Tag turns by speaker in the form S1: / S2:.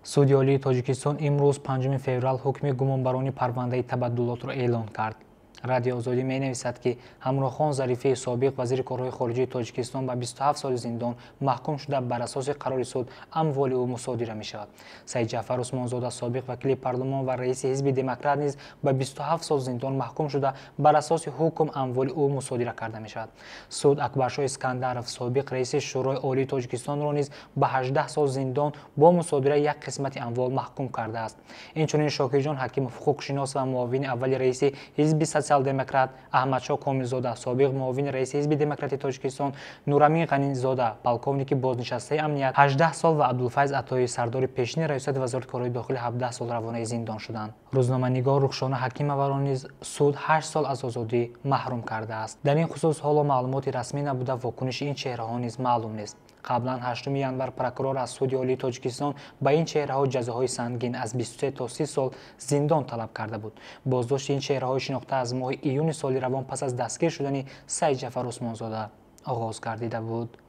S1: Судии олии Тоҷикистон имрӯз 5 феврал ҳукми гумонбаронии парвандаи табаддулотро эълон кард. Радиои Озодӣ менависад, ки Ҳамроҳхон Зарифии собиқ вазири корҳои хориҷии Тоҷикистон ба 27 соли зиндон маҳкум шуда, бар асоси қарори суд амволи ӯ мусодира мешавад. Саид Ҷаъфар Усмонзода, собиқ вакили парлумон ва раиси ҳизби Демократ низ ба 27 сол зиндон маҳкум шуда, бар асоси ҳукм амволи ӯ мусодира карда мешавад. Суд Акбаршоҳ Искандаров, собиқ раиси Шӯрои олии Тоҷикистонро низ ба 18 сол зиндон бо мусодираи як қисмати амвол маҳкум кардааст. Инчунин Шокирҷон Ҳакимов, ҳуқуқшинос ва муовини аввали раиси ҳизби Социал-демократ, Аҳмадшоҳ Комилзода, собиқ муовини раиси ҳизби Демократии Тоҷикистон, Нурамин Ғанизода, полковники бознишастаи амният 18 сол ва Абдулфайз Атои, сардори пешини раисати вазорати корҳои дохилӣ 17 сол равонаи зиндон шуданд. Рӯзноманигор Рухшона Ҳакимованро низ суд 8 сол аз озодӣ маҳрум кардааст. Дар ин хусус ҳоло маълумоти расмӣ набуда, вокуниши ин чеҳраҳо низ маълум нест. Қаблан 8 январ прокурор аз Суди олии Тоҷикистон ба ин чеҳраҳо ҷазоҳои сангин аз 23 то 30 сол зиндон талаб карда буд. Боздошти ин чеҳраҳои шинохта аз моҳи июни соли равон пас аз дастгир шудани Саид Ҷаъфар Усмонзода оғоз гардида буд.